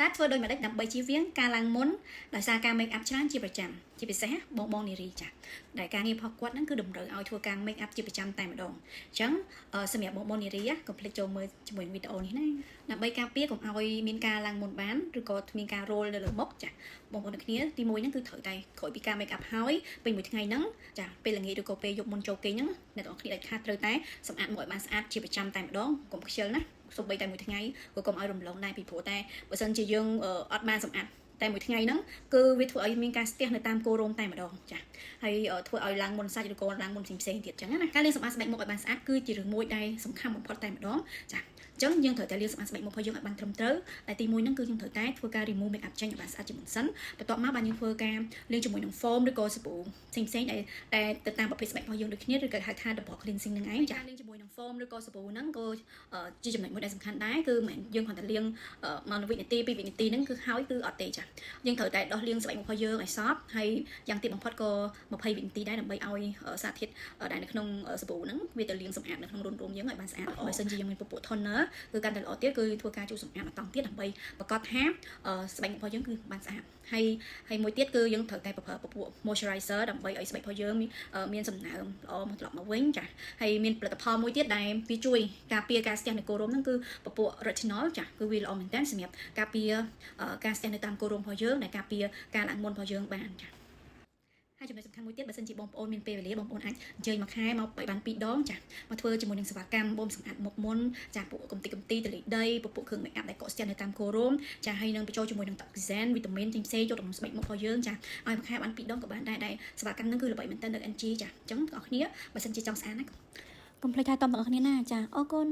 តែធ្វើដោយមួយដេចដើម្បីជៀសវាងការឡើងមុនដោយសារការ make up ច្រើនជាប្រចាំជាពិសេសបងនារីចាដែលការងាររបស់គាត់ហ្នឹងគឺតម្រូវឲ្យធ្វើការ make up ជាប្រចាំតែម្ដងអញ្ចឹងសម្រាប់បងនារីកុំភ្លេចចូលមើលជាមួយវីដេអូនេះណាដើម្បីការពារកុំឲ្យមានការឡើងមុនបានឬក៏មានការ roll នៅលើមុខចាបងប្អូនគ្នាទី1ហ្នឹងគឺត្រូវតែក្រោយពីការ make up ហើយពេញមួយថ្ងៃហ្នឹងចាពេលល្ងាចឬក៏ពេលយប់មុនចូលគេងហ្នឹងអ្នកទាំងអស់គ្នាដាច់ខាតត្រូវតែសម្អាតមុខឲ្យបានស្អាតជាប្រចាំតែម្ដងកុំខ្ជិលណាសូម្បីតែមួយថ្ងៃក៏កុំឲ្យរំលងដែរពីព្រោះតែបើសិនជាយើងអត់បានសម្អាតតែមួយថ្ងៃហ្នឹងគឺវាធ្វើឲ្យមានការស្ទះនៅតាមគោរោមតែម្ដងចាហើយធ្វើឲ្យឡើងមុនសាច់ឬក៏ឡើងមុនផ្សេងៗទៀតចឹងណាការលាងសម្អាតស្បែកមុខឲ្យបានស្អាតគឺជារឿងមួយដែលសំខាន់បំផុតតែម្ដងចាអញ្ចឹងយើងត្រូវតែលាងសម្អាតស្បែកមុខរបស់យើងឲ្យបានត្រឹមត្រូវតែទី1ហ្នឹងគឺយើងត្រូវតែធ្វើការ remove make up ចេញឲ្យបានស្អាតជាមុនសិនបន្ទាប់មកបានយើងធ្វើការលាងជាមួយនឹង foam ឬក៏សាប៊ូផ្សេងៗដែលទៅតាមប្រភេទស្បែករបស់យើងដូចគ្នាឬក៏ហៅថា double cleansing ហ្នឹងឯងចាលាងជាមួយនឹង foam ឬក៏សាប៊ូហ្នឹងក៏ជាចំណុចមួយដែលសំខាន់ដែរគឺមិនយើងគ្រាន់តែលាងមក1វិនាទី2វិនាទីហ្នឹងគឺហើយគឺអត់ទេចាយើងត្រូវតែដោះលាងស្បែកមុខរបស់យើងឲ្យសព្វហើយយ៉ាងទីបំផុតក៏20វិនាទីដែរដើម្បីឲ្យសារធាតុដែលនៅក្នុងសាប៊ូហ្នឹងវាទៅលាងសម្អាតនៅក្នុងរន្ធរួមយើងឲ្យបានស្អាតបើសិនជាយើងមានពពួក toner គឺកាន់តែល្អទៀតគឺធ្វើការជូតសម្អាតបន្តទៀតដើម្បីប្រកាសថាស្បែកមុខរបស់យើងគឺបានស្អាតហើយមួយទៀតគឺយើងត្រូវតែប្រើពពួក moisturizer ដើម្បីឲ្យស្បែករបស់យើងមានសំណើមល្អមកត្រឡប់មកវិញចាហើយមានផលិតផលមួយទៀតដែលវាជួយការពារការស្ទះនៅគោរោមហ្នឹងគឺពពួក retinol ចាគឺវាល្អមែនតើសម្រាប់ការពារការស្ទះនៅតាមគោរោមរបស់យើងដែលការពារការឡើងមុនរបស់យើងបានចាហើយចំណុចសំខាន់មួយទៀតបើសិនជាបងប្អូនមានពេលវេលាបងប្អូនអាចអញ្ជើញមកខែមកឲ្យបាន2ដងចាមកធ្វើជាមួយនឹងសេវាកម្មបូមសម្អាតមុខមុនចាពួកកំតិទលីដីពពួកគ្រឿង make up ដែលកក់ស្ទះនៅតាមគោរោមចាហើយនឹងបញ្ចូលជាមួយនឹង toxin វីតាមីនផ្សេងៗយកទៅក្នុងស្បែកមុខរបស់យើងចាឲ្យមួយខែបាន2ដងក៏បានដែរសេវាកម្មហ្នឹងគឺល្បីមែនតើនៅ NG ចាអញ្ចឹងបងប្អូនបើសិនជាចង់ស្អាតណាកុំភ្លេចថែទាំបងប្អូនគ្នាណាចាអរគុណ